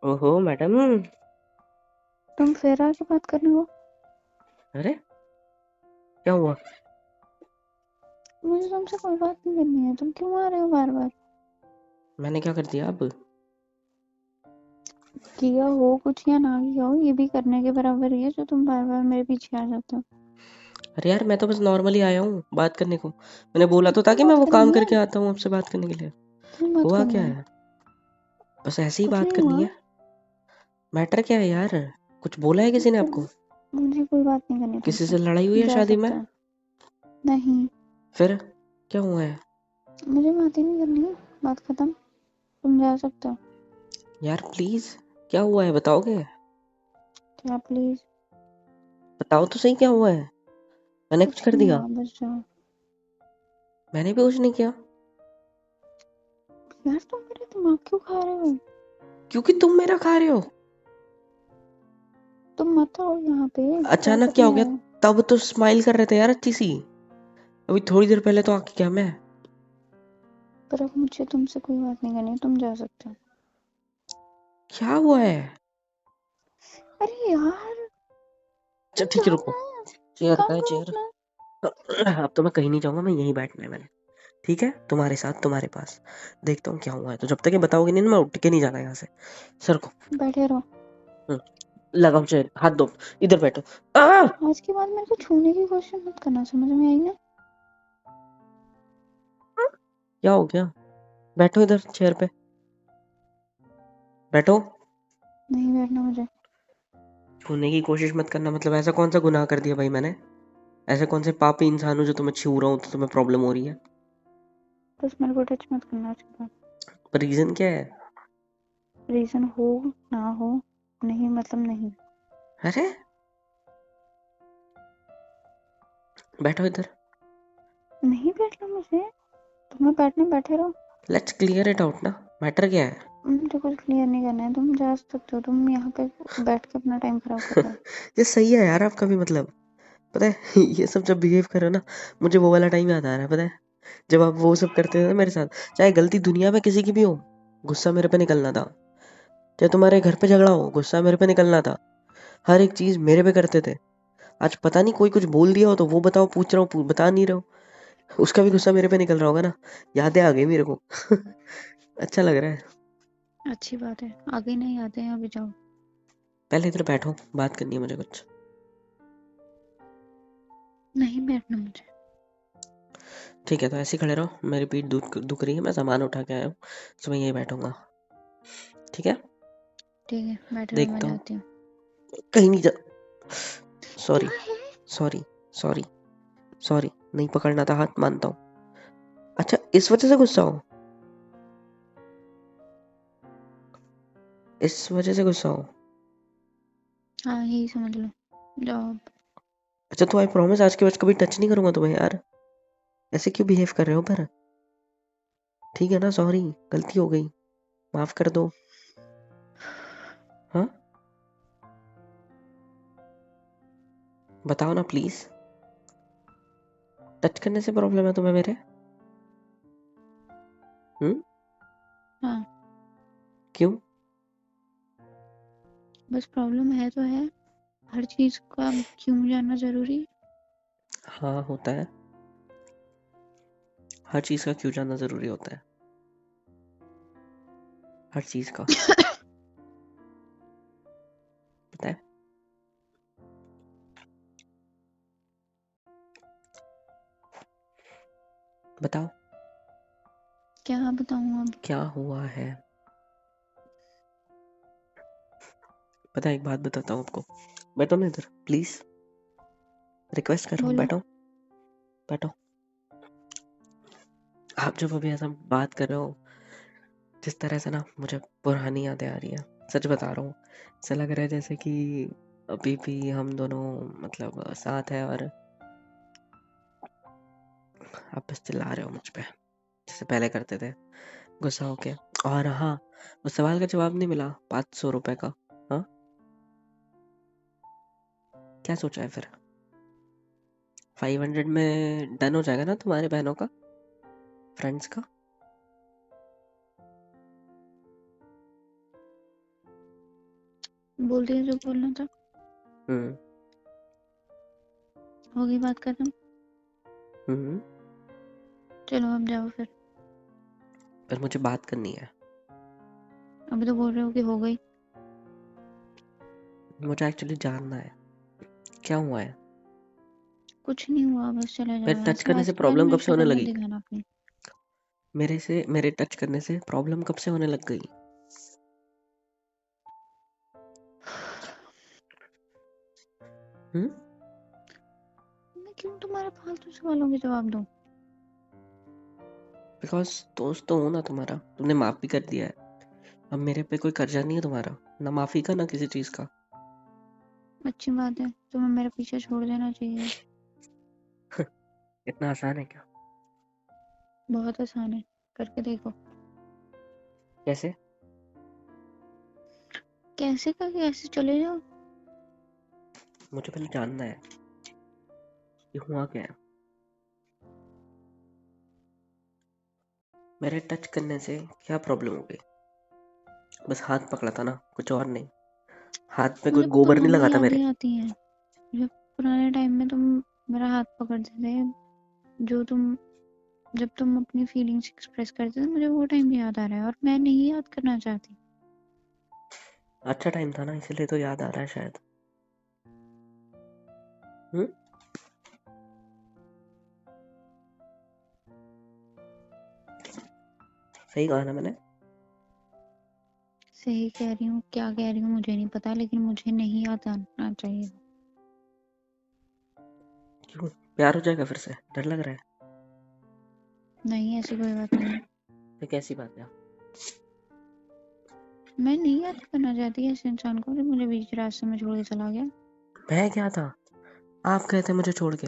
ओहो मैडम। तुम फिर आके बात करने को? अरे क्या हुआ? मुझे तुमसे कोई बात नहीं करनी है, तुम क्यों आ रहे हो बार बार? मैंने क्या कर दिया अब? किया हो कुछ या ना किया हो, ये भी करने के बराबर ही है जो तुम बार बार मेरे पीछे आ जाते हो। अरे यार मैं तो बस नॉर्मली आया हूँ बात करने को। मैंने बोला तो था क्यों कि मैं बात वो काम करनी करके है? आता हूँ आपसे बात करने के लिए। क्यों बात हुआ करनी क्या है? है? बस ऐसे ही कुछ बात नहीं करनी हुआ। है। मैटर क्या है यार? कुछ बोला है किसी ने आपको? मुझे कोई बात नहीं करनी किसी तुमसे। से लड़ाई हुई है जा शादी में? सकते हो। नहीं, फिर क्या हुआ है? मुझे बात ही नहीं करनी है। बात खत्म। तुम जा सकते हो। यार प्लीज, क्या हुआ है बताओगे? क्या प्लीज? बताओ तो सही क्या हुआ है। मैंने कुछ कुछ कर नहीं दिया? हुआ, बस जाओ। मैंने भी कुछ नहीं किया। यार तुम मेरा दिमाग क्यों खा रहे हो? क्योंकि तुम मेरा खा रहे हो। तुम मत आओ यहाँ पे। क्या अचानक क्या करने हो गया? आए हो? तब तो स्माइल कर रहे थे यार अच्छी सी। अभी थोड़ी देर पहले तो आके क्या मैं। पर अब मुझे तुमसे कोई बात नहीं करनी, तुम जा सकते हो। क्या हुआ है? अरे यार, चल तुम ठीक है जाओ रुको। ना। चेयर काम का है करो चेयर। अपना। अब तो मैं कहीं नहीं जाऊंगा, मैं यहीं बैठना है मैंने। ठीक है, तुम्हारे साथ तुम्हारे पास। देखता हूँ क्या हुआ है, तो जब तक ये बताओगे नहीं ना मैं उठ के नहीं जाना यहाँ से। सर को। बैठे रहो। लगाओ चेयर, हाथ दो। इधर बैठो। आ! आज के बाद मेरे को छूने की कोशिश मत करना, समझ में आई ना? क्या हो गया? बैठो इधर चेयर पे। बैठो। नहीं बैठना मुझे। छूने की कोशिश मत करना मतलब ऐसा कौन सा गुनाह कर दिया भाई मैंने? ऐसे कौन से पापी इंसान हूँ जो तुम्हें छू रहा हूँ तो तुम्हें प्रॉब्लम हो रही है? बस मेरे को टच मत करना आज के बाद। पर रीजन क्या है? रीजन हो ना हो, नहीं मतलब नहीं। अरे बैठो इधर। नहीं बैठना मुझे। तुम्हें बैठने बैठे रहो। लेट्स क्लियर इट आउट ना। मैटर क्या है? मुझे कुछ क्लियर नहीं करना है, तुम जा सकते हो। तुम यहाँ पे बैठ के अपना टाइम खराब कर रहे हो। ये सही है यार आपका भी मतलब। पता है ये सब जब बिहेव करो ना, मुझे वो वाला टाइम याद आ रहा है। पता है जब आप वो सब करते थे ना मेरे साथ, चाहे गलती दुनिया में किसी की भी हो, गुस्सा मेरे पे निकलना था। चाहे तुम्हारे घर पे झगड़ा हो, गुस्सा मेरे पे निकलना था। हर एक चीज मेरे पे करते थे। आज पता नहीं कोई कुछ बोल दिया हो तो वो बताओ, पूछ रहा हूँ बता नहीं रहे हो। उसका भी गुस्सा मेरे पे निकल रहा होगा ना। यादें आ गई मेरे को। अच्छा लग रहा है। अच्छी बात है, आगे नहीं आते हैं, अभी जाओ। पहले इधर बैठो, बात करनी है मुझे कुछ। नहीं बैठना मुझे। ठीक है तो ऐसे ही खड़े रहो, मेरी पीठ दुख दुख रही है, मैं सामान उठा के आया हूँ, तो मैं यहीं बैठूंगा। ठीक है। ठीक है बैठे रहो, मैं देखता हूँ। जाती हूँ। कहीं नहीं जा। क्या सॉरी। है? सॉरी। सॉरी। सॉरी। नहीं पकड़ना था हाथ, मानता हूँ। अच्छा इस वजह से गुस्सा हो? इस वजह से गुस्सा हो? हाँ यही समझ लो। जाओ अब। अच्छा तो आई प्रॉमिस आज के बाद कभी टच नहीं करूंगा तुम्हें यार। ऐसे क्यों बिहेव कर रहे हो पर? ठीक है ना, सॉरी, गलती हो गई, माफ कर दो। हाँ, बताओ ना प्लीज। टच करने से प्रॉब्लम है तुम्हें मेरे? हम्म? हाँ, क्यों? बस प्रॉब्लम है तो है। हर चीज का क्यों जानना जरूरी है? हाँ होता है। हर चीज का क्यों जानना जरूरी होता है? हर चीज का। पता है। बताओ। क्या बताऊँ अब? क्या हुआ है? पता है एक बात बताता हूँ आपको। बैठो ना इधर प्लीज। रिक्वेस्ट कर रहा हूँ, बोलो। बैठो। बैठो। आप जब अभी ऐसा बात कर रहे हो जिस तरह से ना, मुझे पुरानी यादें आ रही है। सच बता रहा हूँ। ऐसा लग रहा है जैसे कि अभी भी हम दोनों मतलब साथ है, और आप बस चिल्ला रहे हो मुझ पे जैसे पहले करते थे गुस्सा होके। और हाँ, उस सवाल का जवाब नहीं मिला 500 रुपए का। हाँ, क्या सोचा है फिर? 500 में डन हो जाएगा ना तुम्हारे बहनों का, फ्रेंड्स का? बोल दिया जो बोलना था, हम्म हो गई बात खत्म। हम्म चलो अब जाओ फिर। पर मुझे बात करनी है। अभी तो बोल रहे हो कि हो गई। मुझे एक्चुअली जानना है क्या हुआ है। कुछ नहीं हुआ, बस चले मैं जाओ यहाँ टच से। करने आज से के बाद प्रॉब्लम मेरी कब से होने शक्ल मत लगी? दिखाना अपनी। मेरे टच करने से प्रॉब्लम कब से होने लग गई? हम्म मैं क्यों तुम्हारे फालतू सवालों के जवाब दूं? बिकॉज दोस्त तो हूं ना तुम्हारा, तुमने माफ भी कर दिया है। अब मेरे पे कोई कर्जा नहीं है तुम्हारा, ना माफी का ना किसी चीज का। अच्छी बात है, तुम्हें मेरा पीछा छोड़ देना चाहिए। इतना आसान है क्या? बहुत आसान है, करके देखो। कैसे? कैसे का कैसे, चले जाओ। मुझे पहले जानना है कि हुआ क्या है। मेरे टच करने से क्या प्रॉब्लम हो गई? बस हाथ पकड़ा था ना, कुछ और नहीं। हाथ पे कोई मुझे गोबर नहीं पुरानी लगा था मेरे। यादें आती हैं। जब पुराने टाइम में तुम मेरा हाथ पकड़ते थे, जो तुम जब तुम अपनी फीलिंग्स एक्सप्रेस करते थे, मुझे वो टाइम याद आ रहा है और मैं नहीं याद करना चाहती। अच्छा टाइम था ना, इसलिए तो याद आ रहा है शायद। हम्म सही कहा ना मैंने? सही कह रही हूँ, क्या कह रही हूँ मुझे नहीं पता, लेकिन मुझे नहीं याद आना चाहिए। क्यों? प्यार हो जाएगा फिर से? डर लग रहा है? नहीं, ऐसी कोई बात नहीं है। ये कैसी बात है? मैं नहीं याद करना चाहती ऐसे इंसान को जो मुझे बीच रास्ते में छोड़ के चला गया। मैं क्या था? आप गए थे मुझे छोड़ के।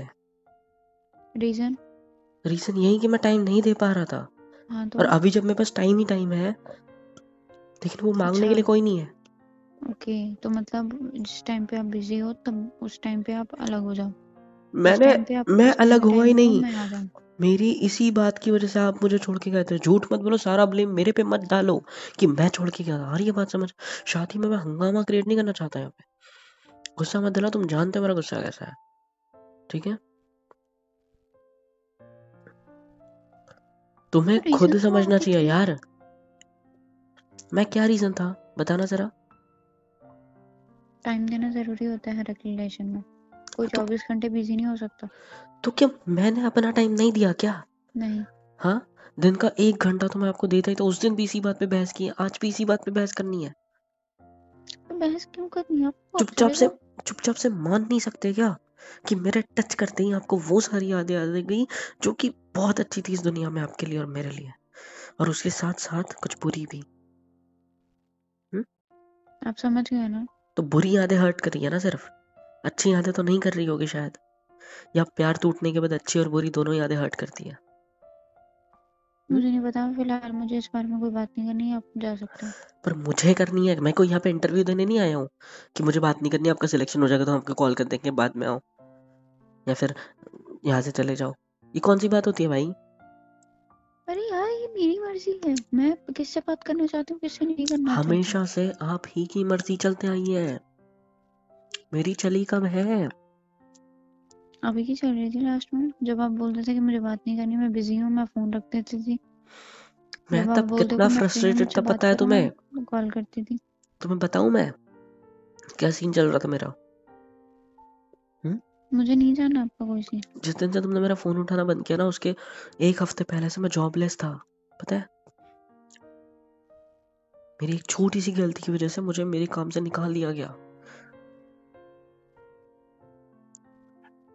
रीजन? रीजन यही कि मैं टाइम नहीं दे पा रहा था। हाँ और तो अभी जब मेरे पास टाइम ही टाइम है, लेकिन वो मांगने अच्छा, के लिए कोई नहीं है। ओके, तो मतलब जिस टाइम पे आप बिजी हो तब उस टाइम पे आप अलग हो जाओ, जिस मैंने टाइम पे आपके मैं पास अलग टाइम हुआ ही हो नहीं। मैं आ जाऊँ। मेरी इसी बात की वजह से आप मुझे छोड़ के गए थे। झूठ मत बोलो, सारा ब्लेम मेरे पे मत डालो कि मैं छोड़ के गया था। आ रही है बात समझ? शादी में मैं हंगामा क्रिएट नहीं करना चाहता यहाँ पे। गुस्सा मत दिला, तुम जानते हो मेरा गुस्सा कैसा है। ठीक है? तुम्हें तो रीजन खुद तो आप समझना ही चाहिए थे। यार। मैं क्या रीजन था, बताना जरा। टाइम देना जरूरी होता है हर एक रिलेशन में, कोई तो 24 घंटे बिजी नहीं हो सकता। क्या मैंने अपना टाइम नहीं दिया क्या? नहीं। हाँ, दिन का 1 घंटा तो मैं आपको देता ही, तो उस दिन भी इसी बात पे बहस की है, आज भी इसी बात पे बहस करनी है। तो बहस क्यों करनी है आपको, आप चुपचाप चले से जाओ। चुपचाप से मान नहीं सकते क्या कि मेरे टच करते ही आपको वो सारी यादें आ गई जो कि बहुत अच्छी थी इस दुनिया में आपके लिए और मेरे लिए, और उसके साथ साथ कुछ बुरी भी। हुँ? आप समझ गए ना? तो बुरी यादें हर्ट कर रही है ना सिर्फ, अच्छी यादें तो नहीं कर रही होगी शायद। या प्यार टूटने के बाद अच्छी और बुरी दोनों यादें हर्ट करती है। मुझे नहीं पता, फिलहाल मुझे इस बारे में कोई बात नहीं करनी है, आप जा सकते हो। पर मुझे करनी है। मैं कोई यहाँ पे इंटरव्यू देने नहीं आया हूँ कि मुझे बात नहीं करनी, आपका सिलेक्शन हो जाएगा तो हम आपको कॉल कर देंगे बाद में आओ, या फिर यहाँ से चले जाओ। ये कौन सी बात होती है भाई? अरे यार, ये मेरी मर्जी है, मैं किससे बात करना चाहती हूँ किससे नहीं करना चाहती। हमेशा से आप ही की मर्जी चलते आई है, मेरी चली कब है? अभी की चल रही थी लास्ट में, जब आप बोलते थे कि मुझे बात नहीं करनी, मैं बिजी हूँ, मैं फोन रख देती थी। मैं जब आप तब बोलते हो कितना कि मैं फ्री हूँ फ्रस्ट्रेटेड था मुझसे बात पता है करो, तुम्हें? मैं कॉल करती थी। तुम्हें बताऊं मैं क्या सीन चल रहा था मेरा? हम्म? मुझे नहीं जानना आपका कोई सी। जिस दिन से तुमने मेरा फोन उठाना बंद किया ना, उसके 1 हफ्ते पहले से मैं जॉबलेस था, पता है? मेरी एक छोटी सी गलती की वजह से मुझे मेरे काम से निकाल दिया गया।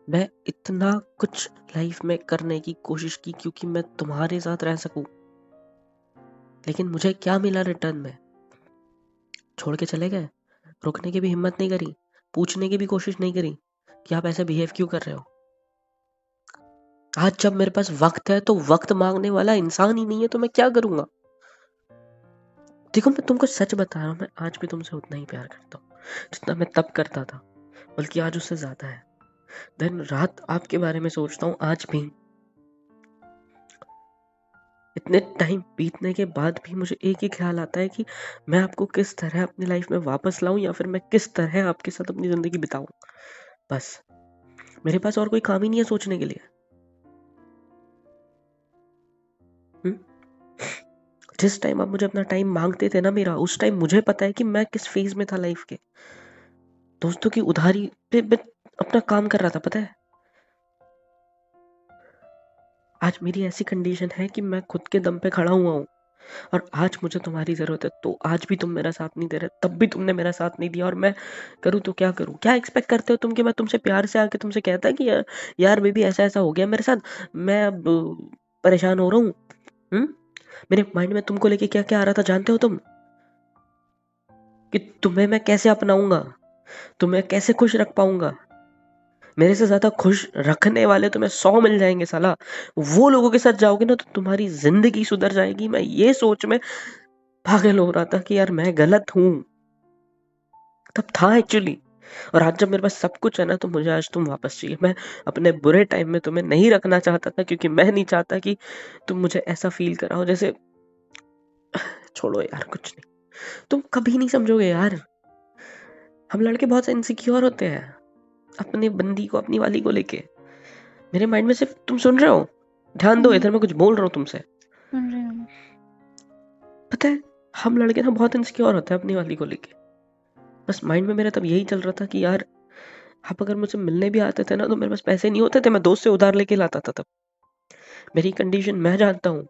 मैं इतना कुछ लाइफ में करने की कोशिश की क्योंकि मैं तुम्हारे साथ रह सकूं, लेकिन मुझे क्या मिला रिटर्न में? छोड़ के चले गए। रुकने की भी हिम्मत नहीं करी, पूछने की भी कोशिश नहीं करी कि आप ऐसे बिहेव क्यों कर रहे हो। आज जब मेरे पास वक्त है तो वक्त मांगने वाला इंसान ही नहीं है, तो मैं क्या करूंगा? देखो, मैं तुमको सच बता रहा हूँ, मैं आज भी तुमसे उतना ही प्यार करता हूँ जितना मैं तब करता था, बल्कि आज उससे ज्यादा है। दिन रात आपके बारे में सोचता हूँ आज भी। इतने टाइम बीतने के बाद भी मुझे एक ही ख्याल आता है कि मैं आपको किस तरह अपनी लाइफ में वापस लाऊं या फिर मैं किस तरह आपके साथ अपनी जिंदगी बिताऊं। बस मेरे पास और कोई काम ही नहीं है सोचने के लिए। हम्म? जिस टाइम आप मुझे अपना टाइम मांगते थे ना मेरा, उस टाइम मुझे पता है कि मैं किस फेज में था लाइफ के। दोस्तों की उधारी पे मैं अपना काम कर रहा था, पता है। आज मेरी ऐसी कंडीशन है कि मैं खुद के दम पे खड़ा हुआ हूँ और आज मुझे तुम्हारी जरूरत है, तो आज भी तुम मेरा साथ नहीं दे रहे, तब भी तुमने मेरा साथ नहीं दिया, और मैं करूँ तो क्या करूँ। क्या एक्सपेक्ट करते हो तुम कि मैं तुमसे प्यार से आके तुमसे कहता कि यार बेबी ऐसा ऐसा हो गया मेरे साथ, मैं अब परेशान हो रहा हूँ। मेरे माइंड में तुमको लेके क्या क्या आ रहा था जानते हो तुम? कि तुम्हें मैं कैसे अपनाऊंगा, तुम्हें कैसे खुश रख पाऊंगा। मेरे से ज्यादा खुश रखने वाले तुम्हें 100 मिल जाएंगे साला। वो लोगों के साथ जाओगे ना तो तुम्हारी जिंदगी सुधर जाएगी। मैं ये सोच में पागल हो रहा था कि यार मैं गलत हूँ, तब था एक्चुअली। और आज जब मेरे पास सब कुछ है ना, तो मुझे आज तुम वापस चाहिए। मैं अपने बुरे टाइम में तुम्हें नहीं रखना चाहता था, क्योंकि मैं नहीं चाहता कि तुम मुझे ऐसा फील कराओ जैसे। छोड़ो यार, कुछ नहीं, तुम कभी नहीं समझोगे यार। हम लड़के बहुत इनसिक्योर होते हैं अपने बंदी को, अपनी वाली को लेके। मेरे माइंड में सिर्फ तुम सुन रहे हो, ध्यान दो, इधर मैं कुछ बोल रहा हूँ तुमसे। सुन रही हूँ। पता है, हम लड़के ना बहुत इनसिक्योर होते हैं अपनी वाली को लेके। बस माइंड में मेरा तब यही चल रहा था कि यार आप अगर मुझसे मिलने भी आते थे ना, तो मेरे पास पैसे नहीं होते थे, मैं दोस्त से उधार लेके लाता था तब। मेरी कंडीशन मैं जानता हूँ,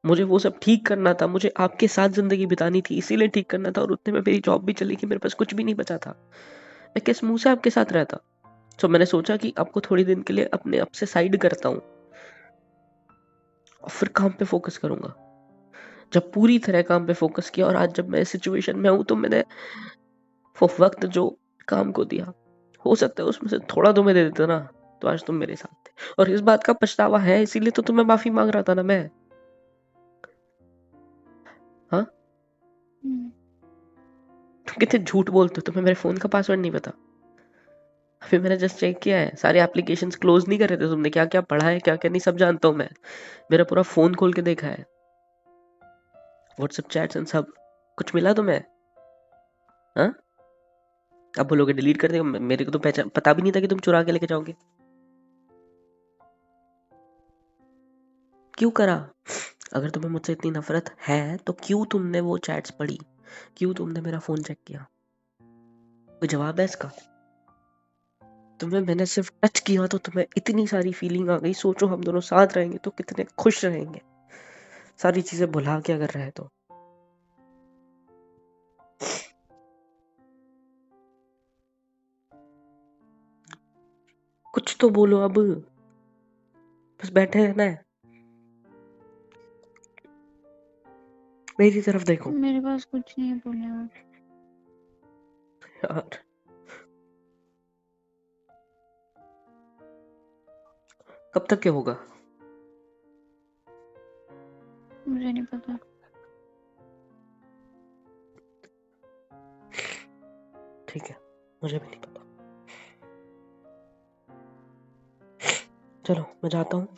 मुझे वो सब ठीक करना था, मुझे आपके साथ जिंदगी बितानी थी, इसीलिए ठीक करना था। और उतने में मेरी जॉब भी चली गई, मेरे पास कुछ भी नहीं बचा था। मैं किस मुंह से आपके साथ रहता। तो मैंने सोचा कि आपको थोड़ी दिन के लिए अपने आप से साइड करता हूँ और फिर काम पे फोकस करूंगा। जब पूरी तरह काम पे फोकस किया और आज जब मैं इस सिचुएशन में हूँ, तो मैंने वो वक्त जो काम को दिया, हो सकता है उसमें से थोड़ा तुम्हें दे देता ना, तो आज तुम मेरे साथ थे। और इस बात का पछतावा है, इसीलिए तो तुम्हें माफी मांग रहा था ना मैं। हाँ, हम्म। तुम कितने झूठ बोलते हो, तुम्हें मेरे फोन का पासवर्ड नहीं पता। अभी मैंने जस्ट चेक किया है, सारे एप्लीकेशंस क्लोज नहीं कर रहे थे तुमने, क्या क्या पढ़ा है क्या क्या नहीं सब जानता हूँ मैं। मेरा पूरा फोन खोल के देखा है, व्हाट्सएप चैट्स एंड सब कुछ मिला तुम्हें। हाँ, अब बोलोगे डिलीट कर देगा, मेरे को तो पहचान पता भी नहीं था कि तुम चुरा के लेके जाओगे। क्यों करा? अगर तुम्हें मुझसे इतनी नफरत है तो क्यों तुमने वो चैट्स पढ़ी, क्यों तुमने मेरा फोन चेक किया? कोई जवाब है इसका? तुम्हें मैंने सिर्फ टच किया तो तुम्हें इतनी सारी फीलिंग आ गई। सोचो हम दोनों साथ रहेंगे तो कितने खुश रहेंगे, सारी चीजें भुला के अगर रहे तो। कुछ तो बोलो अब, बस बैठे रहना है। मेरी तरफ देखो मेरे पास कुछ नहीं है बोलने को। यार। कब तक क्या होगा? मुझे नहीं पता। ठीक है, मुझे भी नहीं पता। चलो मैं जाता हूँ।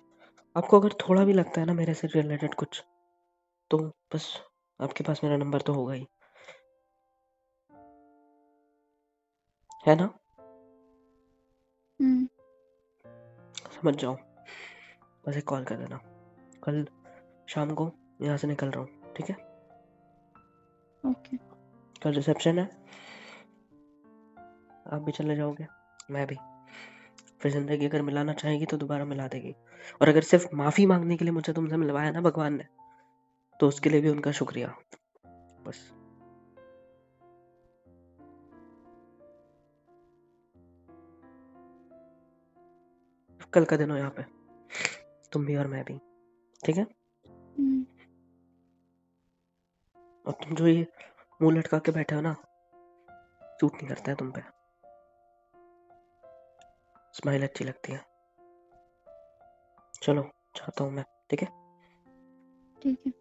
आपको अगर थोड़ा भी लगता है ना मेरे से रिलेटेड कुछ, तो बस आपके पास मेरा नंबर तो होगा ही, है ना? हम्म। समझ जाओ, बस एक कॉल कर देना। कल शाम को यहाँ से निकल रहा हूँ, ठीक है? ओके। कल रिसेप्शन है, आप भी चले जाओगे, मैं भी। फिर जिंदगी अगर मिलाना चाहेगी तो दोबारा मिला देगी। और अगर सिर्फ माफी मांगने के लिए मुझे तुमसे मिलवाया ना भगवान ने, तो उसके लिए भी उनका शुक्रिया। बस कल का दिन हो यहाँ पे, तुम भी और मैं भी, ठीक है? हम्म। और तुम जो ये मुंह लटका के बैठे हो ना, सूट नहीं करता है तुम पे। स्माइल अच्छी लगती है। चलो जाता हूँ मैं, ठीक है? ठीक है।